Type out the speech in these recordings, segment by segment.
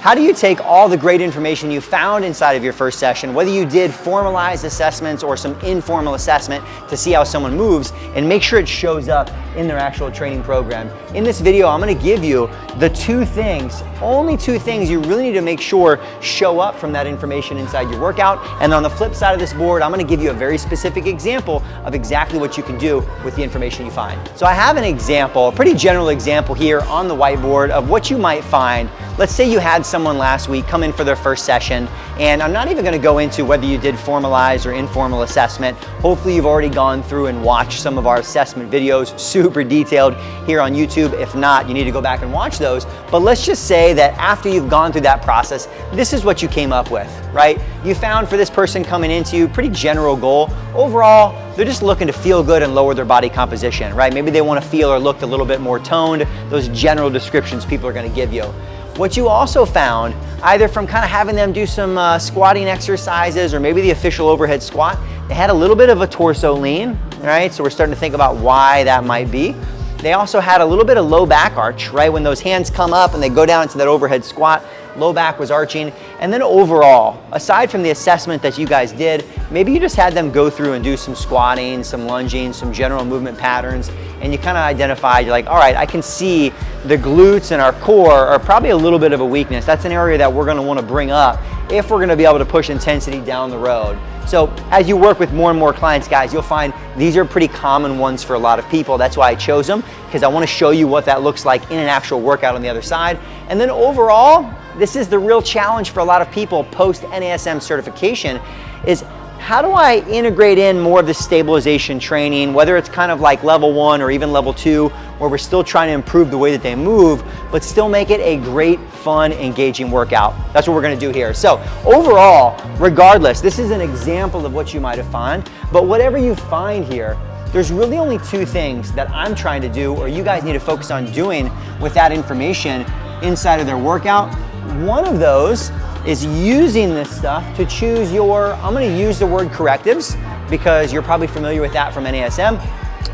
How do you take all the great information you found inside of your first session, whether you did formalized assessments or some informal assessment to see how someone moves, and make sure it shows up in their actual training program? In this video, I'm gonna give you the two things, only two things you really need to make sure show up from that information inside your workout. And on the flip side of this board, I'm gonna give you a very specific example of exactly what you can do with the information you find. So I have an example, a pretty general example here on the whiteboard of what you might find. Let's say you had someone last week come in for their first session, and I'm not even gonna go into whether you did formalized or informal assessment. Hopefully you've already gone through and watched some of our assessment videos, super detailed here on YouTube. If not, you need to go back and watch those. But let's just say that after you've gone through that process, this is what you came up with, right? You found for this person coming into you, pretty general goal. Overall, they're just looking to feel good and lower their body composition, right? Maybe they wanna feel or look a little bit more toned, those general descriptions people are gonna give you. What you also found, either from kind of having them do some squatting exercises or maybe the official overhead squat, they had a little bit of a torso lean, right? So we're starting to think about why that might be. They also had a little bit of low back arch, right? When those hands come up and they go down to that overhead squat, low back was arching. And then overall, aside from the assessment that you guys did, maybe you just had them go through and do some squatting, some lunging, some general movement patterns, and you kind of identified, you're like, all right, I can see the glutes and our core are probably a little bit of a weakness. That's an area that we're gonna wanna bring up if we're gonna be able to push intensity down the road. So as you work with more and more clients, guys, you'll find these are pretty common ones for a lot of people. That's why I chose them, because I wanna show you what that looks like in an actual workout on the other side. And then overall, this is the real challenge for a lot of people post NASM certification, is how do I integrate in more of the stabilization training, whether it's kind of like level 1 or even level 2, where we're still trying to improve the way that they move, but still make it a great, fun, engaging workout. That's what we're gonna do here. So overall, regardless, this is an example of what you might have found, but whatever you find here, there's really only two things that I'm trying to do, or you guys need to focus on doing with that information inside of their workout. One of those is using this stuff to choose your, I'm gonna use the word correctives because you're probably familiar with that from NASM,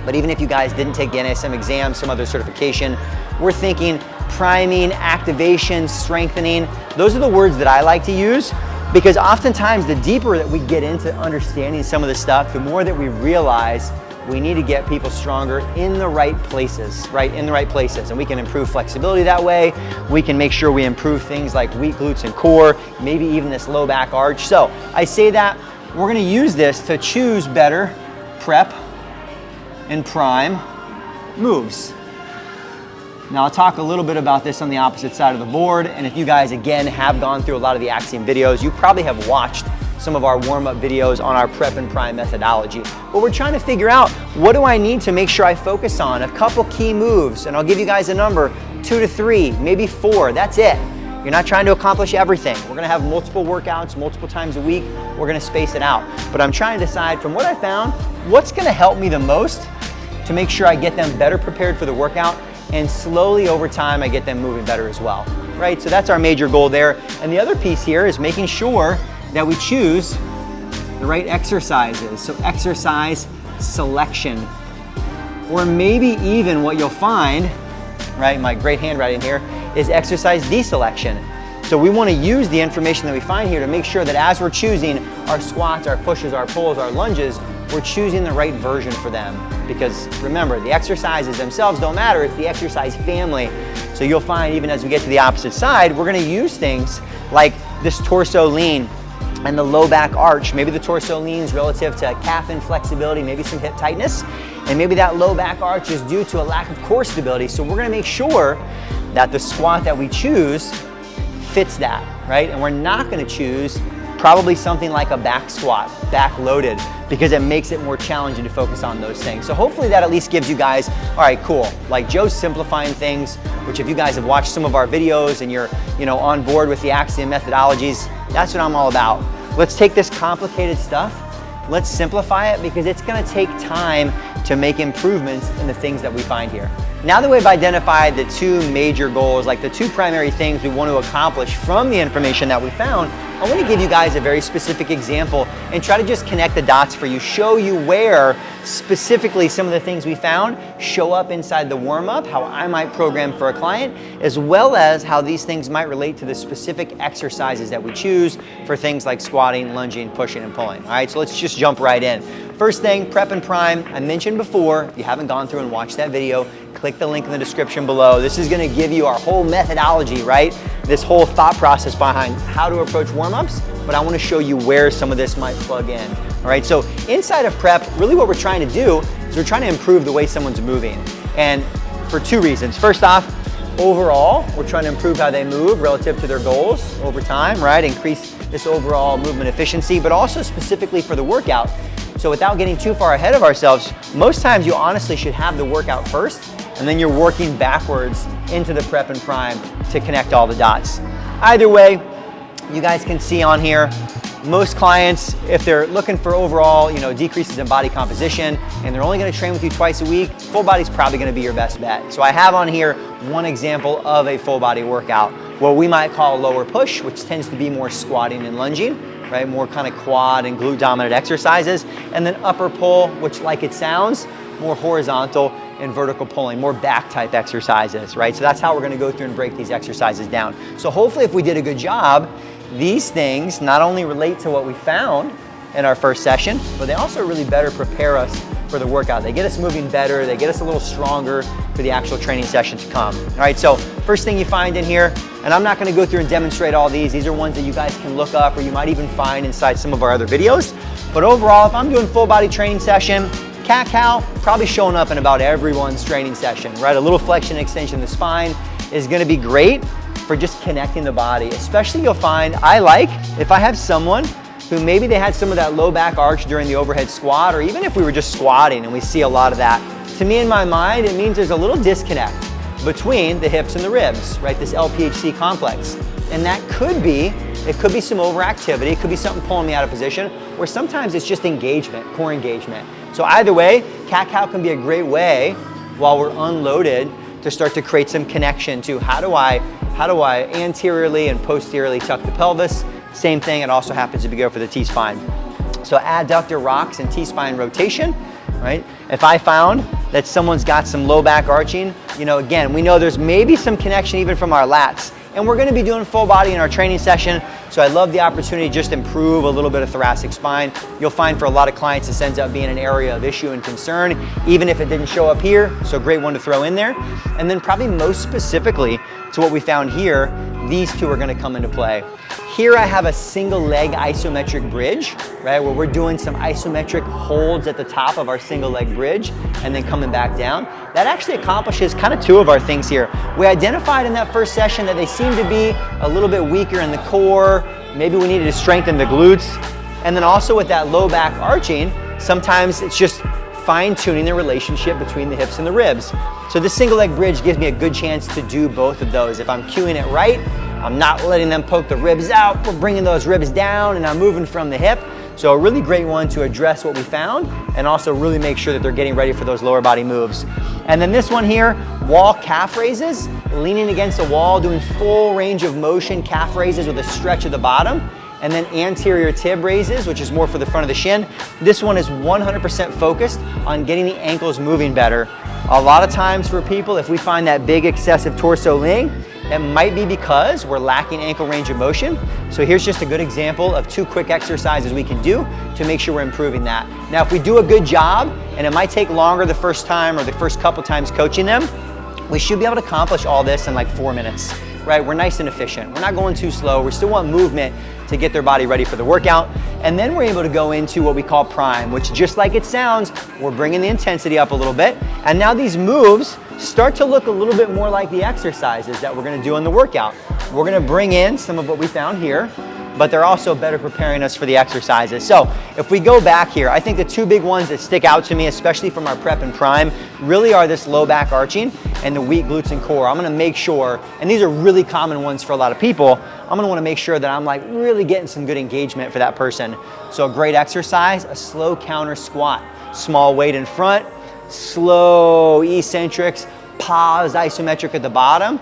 but even if you guys didn't take the NASM exam, some other certification, we're thinking priming, activation, strengthening. Those are the words that I like to use, because oftentimes the deeper that we get into understanding some of this stuff, the more that we realize we need to get people stronger in the right places, right? In the right places. And we can improve flexibility that way. We can make sure we improve things like weak glutes and core, maybe even this low back arch. So I say that we're gonna use this to choose better prep and prime moves. Now I'll talk a little bit about this on the opposite side of the board. And if you guys, again, have gone through a lot of the Axiom videos, you probably have watched some of our warm-up videos on our prep and prime methodology. But we're trying to figure out, what do I need to make sure I focus on? A couple key moves, and I'll give you guys a number, 2 to 3, maybe 4, that's it. You're not trying to accomplish everything. We're gonna have multiple workouts, multiple times a week. We're gonna space it out. But I'm trying to decide from what I found, what's gonna help me the most to make sure I get them better prepared for the workout, and slowly over time, I get them moving better as well, right? So that's our major goal there. And the other piece here is making sure that we choose the right exercises. So exercise selection, or maybe even what you'll find, right, my great handwriting here, is exercise deselection. So we wanna use the information that we find here to make sure that as we're choosing our squats, our pushes, our pulls, our lunges, we're choosing the right version for them. Because remember, the exercises themselves don't matter, it's the exercise family. So you'll find even as we get to the opposite side, we're gonna use things like this torso lean and the low back arch. Maybe the torso leans relative to calf inflexibility, maybe some hip tightness, and maybe that low back arch is due to a lack of core stability. So we're gonna make sure that the squat that we choose fits that, right? And we're not gonna choose probably something like a back squat, back loaded, because it makes it more challenging to focus on those things. So hopefully that at least gives you guys, all right, cool. Like Joe's simplifying things, which if you guys have watched some of our videos and you're on board with the Axiom methodologies, that's what I'm all about. Let's take this complicated stuff, let's simplify it, because it's gonna take time to make improvements in the things that we find here. Now that we've identified the two major goals, like the two primary things we want to accomplish from the information that we found, I want to give you guys a very specific example and try to just connect the dots for you, show you where specifically some of the things we found show up inside the warm-up, how I might program for a client, as well as how these things might relate to the specific exercises that we choose for things like squatting, lunging, pushing, and pulling. All right, so let's just jump right in. First thing, prep and prime. I mentioned before, if you haven't gone through and watched that video, click the link in the description below. This is gonna give you our whole methodology, right? This whole thought process behind how to approach warm-ups, but I wanna show you where some of this might plug in. All right, so inside of prep, really what we're trying to do is we're trying to improve the way someone's moving. And for two reasons. First off, overall, we're trying to improve how they move relative to their goals over time, right? Increase this overall movement efficiency, but also specifically for the workout. So without getting too far ahead of ourselves, most times you honestly should have the workout first, and then you're working backwards into the prep and prime to connect all the dots. Either way, you guys can see on here, most clients, if they're looking for overall, decreases in body composition, and they're only gonna train with you twice a week, full body's probably gonna be your best bet. So I have on here one example of a full body workout, what we might call a lower push, which tends to be more squatting and lunging, right? More kind of quad and glute dominant exercises. And then upper pull, which like it sounds, more horizontal and vertical pulling, more back type exercises, right? So that's how we're gonna go through and break these exercises down. So hopefully if we did a good job, these things not only relate to what we found in our first session, but they also really better prepare us for the workout. They get us moving better, they get us a little stronger for the actual training session to come. All right, so first thing you find in here, and I'm not gonna go through and demonstrate all these are ones that you guys can look up or you might even find inside some of our other videos. But overall, if I'm doing full body training session, cat-cow probably showing up in about everyone's training session, right? A little flexion and extension of the spine is gonna be great for just connecting the body. Especially you'll find, if I have someone who maybe they had some of that low back arch during the overhead squat, or even if we were just squatting and we see a lot of that, to me in my mind, it means there's a little disconnect between the hips and the ribs, right? This LPHC complex. And that could be some overactivity, it could be something pulling me out of position, or sometimes it's just engagement, core engagement. So either way, cat-cow can be a great way while we're unloaded to start to create some connection to how do I anteriorly and posteriorly tuck the pelvis. Same thing, it also happens if you go for the T-spine. So adductor rocks and T-spine rotation, right? If I found that someone's got some low back arching, again, we know there's maybe some connection even from our lats. And we're gonna be doing full body in our training session, so I love the opportunity to just improve a little bit of thoracic spine. You'll find for a lot of clients this ends up being an area of issue and concern, even if it didn't show up here, so great one to throw in there. And then probably most specifically to what we found here, these two are gonna come into play. Here I have a single leg isometric bridge, right? Where we're doing some isometric holds at the top of our single leg bridge and then coming back down. That actually accomplishes kind of two of our things here. We identified in that first session that they seem to be a little bit weaker in the core. Maybe we needed to strengthen the glutes. And then also with that low back arching, sometimes it's just fine tuning the relationship between the hips and the ribs. So this single leg bridge gives me a good chance to do both of those. If I'm cueing it right, I'm not letting them poke the ribs out, we're bringing those ribs down and I'm moving from the hip. So a really great one to address what we found and also really make sure that they're getting ready for those lower body moves. And then this one here, wall calf raises, leaning against a wall, doing full range of motion calf raises with a stretch of the bottom. And then anterior tib raises, which is more for the front of the shin. This one is 100% focused on getting the ankles moving better. A lot of times for people, if we find that big excessive torso lean, that might be because we're lacking ankle range of motion. So here's just a good example of two quick exercises we can do to make sure we're improving that. Now, if we do a good job, and it might take longer the first time or the first couple times coaching them, we should be able to accomplish all this in like 4 minutes, right? We're nice and efficient. We're not going too slow. We still want movement to get their body ready for the workout. And then we're able to go into what we call prime, which just like it sounds, we're bringing the intensity up a little bit. And now these moves start to look a little bit more like the exercises that we're gonna do in the workout. We're gonna bring in some of what we found here, but they're also better preparing us for the exercises. So if we go back here, I think the two big ones that stick out to me, especially from our prep and prime, really are this low back arching and the weak glutes and core. I'm gonna make sure, and these are really common ones for a lot of people, I'm gonna wanna make sure that I'm like really getting some good engagement for that person. So a great exercise, a slow counter squat. Small weight in front, slow eccentrics, pause isometric at the bottom,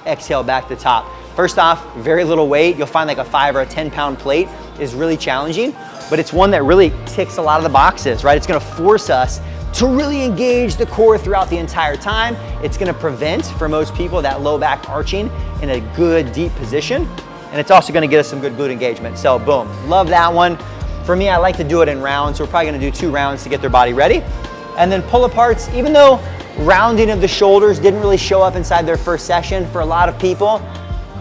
exhale back to top. First off, very little weight. You'll find like a 5 or a 10 pound plate is really challenging, but it's one that really ticks a lot of the boxes, right? It's gonna force us to really engage the core throughout the entire time. It's gonna prevent, for most people, that low back arching in a good deep position. And it's also gonna get us some good glute engagement. So boom, love that one. For me, I like to do it in rounds. So we're probably gonna do 2 rounds to get their body ready. And then pull aparts, even though rounding of the shoulders didn't really show up inside their first session for a lot of people,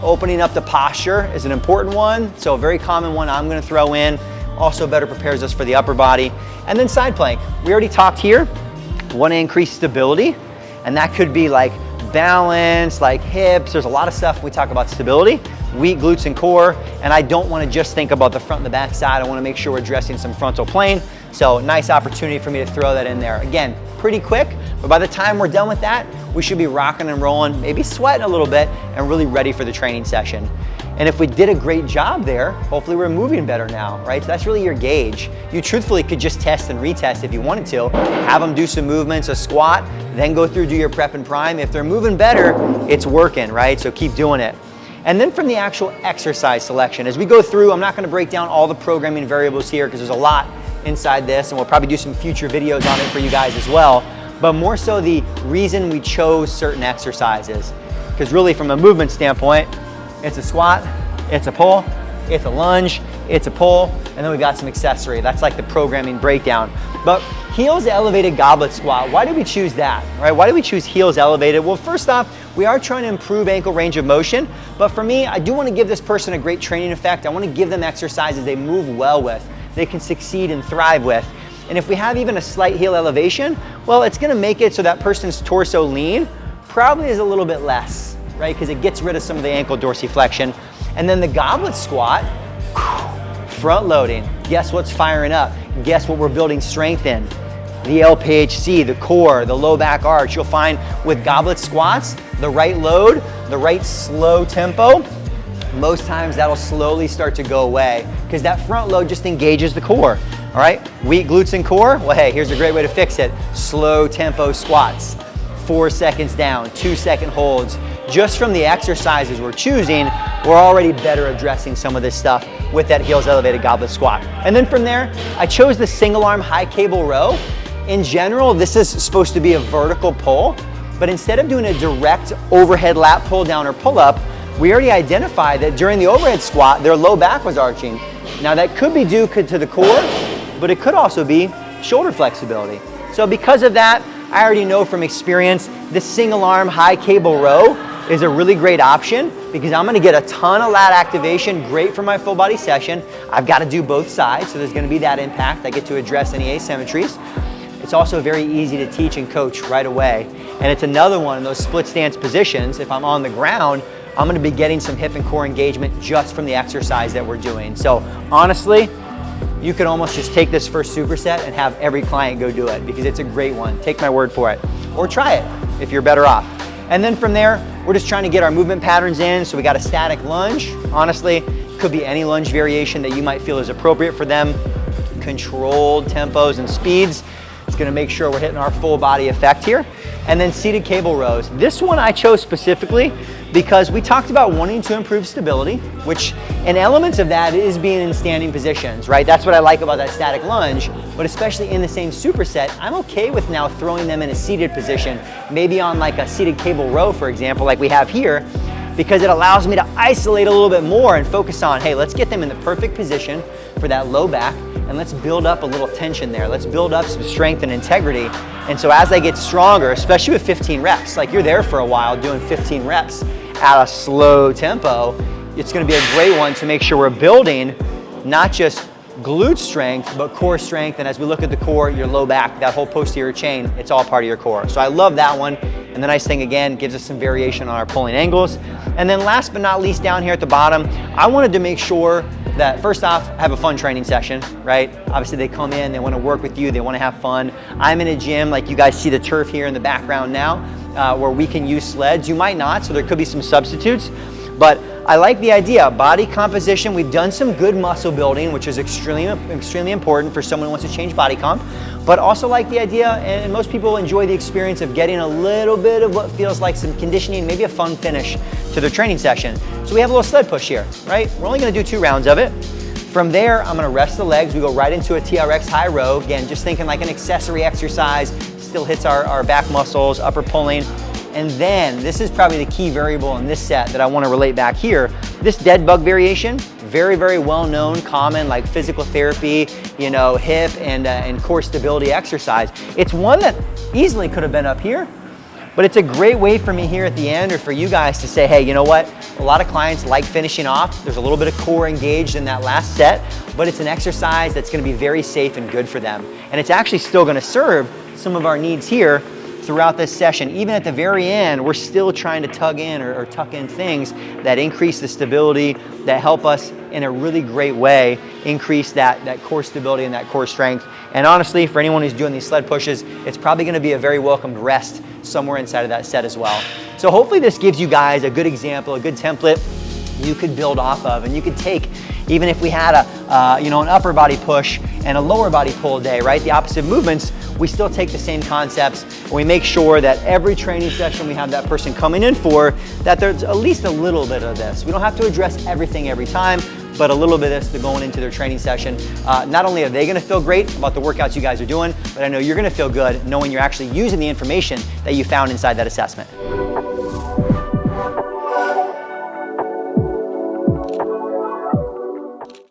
opening up the posture is an important one. So a very common one I'm gonna throw in. Also better prepares us for the upper body. And then side plank. We already talked here, wanna increase stability. And that could be like balance, like hips. There's a lot of stuff we talk about stability, weak glutes and core. And I don't wanna just think about the front and the back side. I wanna make sure we're addressing some frontal plane. So nice opportunity for me to throw that in there. Again, pretty quick, but by the time we're done with that, we should be rocking and rolling, maybe sweating a little bit, and really ready for the training session. And if we did a great job there, hopefully we're moving better now, right? So that's really your gauge. You truthfully could just test and retest if you wanted to. Have them do some movements, a squat, then go through, do your prep and prime. If they're moving better, it's working, right? So keep doing it. And then from the actual exercise selection, as we go through, I'm not gonna break down all the programming variables here because there's a lot inside this, and we'll probably do some future videos on it for you guys as well, but more so the reason we chose certain exercises. Because really from a movement standpoint, it's a squat, it's a pull, it's a lunge, it's a pull, and then we've got some accessory. That's like the programming breakdown. But heels elevated goblet squat, why did we choose that, right? Why did we choose heels elevated? Well, first off, we are trying to improve ankle range of motion, but for me, I do want to give this person a great training effect. I want to give them exercises they move well with, they can succeed and thrive with. And if we have even a slight heel elevation, well, it's gonna make it so that person's torso lean probably is a little bit less, right? Because it gets rid of some of the ankle dorsiflexion. And then the goblet squat, front loading. Guess what's firing up? Guess what we're building strength in? The LPHC, the core, the low back arch. You'll find with goblet squats, the right load, the right slow tempo, most times that'll slowly start to go away because that front load just engages the core, all right? Weak glutes and core, well, hey, here's a great way to fix it. Slow tempo squats, 4 seconds down, 2-second holds. Just from the exercises we're choosing, we're already better addressing some of this stuff with that heels elevated goblet squat. And then from there, I chose the single arm high cable row. In general, this is supposed to be a vertical pull, but instead of doing a direct overhead lat pull down or pull up, we already identified that during the overhead squat, their low back was arching. Now that could be due to the core, but it could also be shoulder flexibility. So because of that, I already know from experience, this single arm high cable row is a really great option because I'm gonna get a ton of lat activation, great for my full body session. I've got to do both sides, so there's gonna be that impact. I get to address any asymmetries. It's also very easy to teach and coach right away. And it's another one of those split stance positions. If I'm on the ground, I'm gonna be getting some hip and core engagement just from the exercise that we're doing. So honestly, you could almost just take this first superset and have every client go do it because it's a great one. Take my word for it. Or try it if you're better off. And then from there, we're just trying to get our movement patterns in. So we got a static lunge. Honestly, could be any lunge variation that you might feel is appropriate for them. Controlled tempos and speeds. It's gonna make sure we're hitting our full body effect here. And then seated cable rows. This one I chose specifically because we talked about wanting to improve stability, which an element of that is being in standing positions, right? That's what I like about that static lunge, but especially in the same superset, I'm okay with now throwing them in a seated position, maybe on like a seated cable row, for example, like we have here, because it allows me to isolate a little bit more and focus on, hey, let's get them in the perfect position for that low back, and let's build up a little tension there. Let's build up some strength and integrity. And so as I get stronger, especially with 15 reps, like you're there for a while doing 15 reps at a slow tempo, it's gonna be a great one to make sure we're building not just glute strength, but core strength. And as we look at the core, your low back, that whole posterior chain, it's all part of your core. So I love that one. And the nice thing again, gives us some variation on our pulling angles. And then last but not least down here at the bottom, I wanted to make sure that first off, have a fun training session, right? Obviously they come in, they wanna work with you, they wanna have fun. I'm in a gym, like you guys see the turf here in the background now, where we can use sleds. You might not, so there could be some substitutes, but I like the idea, body composition. We've done some good muscle building, which is extremely important for someone who wants to change body comp, but also like the idea, and most people enjoy the experience of getting a little bit of what feels like some conditioning, maybe a fun finish to their training session. So we have a little sled push here, right? We're only gonna do 2 rounds of it. From there, I'm gonna rest the legs. We go right into a TRX high row. Again, just thinking like an accessory exercise, still hits our back muscles, upper pulling. And then, this is probably the key variable in this set that I wanna relate back here. This dead bug variation, very, very well known, common, like physical therapy, you know, hip and core stability exercise. It's one that easily could have been up here, but it's a great way for me here at the end, or for you guys to say, hey, you know what? A lot of clients like finishing off. There's a little bit of core engaged in that last set, but it's an exercise that's gonna be very safe and good for them. And it's actually still gonna serve some of our needs here throughout this session. Even at the very end, we're still trying to tug in or tuck in things that increase the stability, that help us in a really great way increase that core stability and that core strength. And honestly, for anyone who's doing these sled pushes, it's probably gonna be a very welcomed rest somewhere inside of that set as well. So hopefully this gives you guys a good example, a good template you could build off of, and you could take, even if we had an upper body push and a lower body pull day, right? The opposite movements, we still take the same concepts, and we make sure that every training session we have that person coming in for, that there's at least a little bit of this. We don't have to address everything every time, but a little bit of this to going into their training session. Not only are they gonna feel great about the workouts you guys are doing, but I know you're gonna feel good knowing you're actually using the information that you found inside that assessment.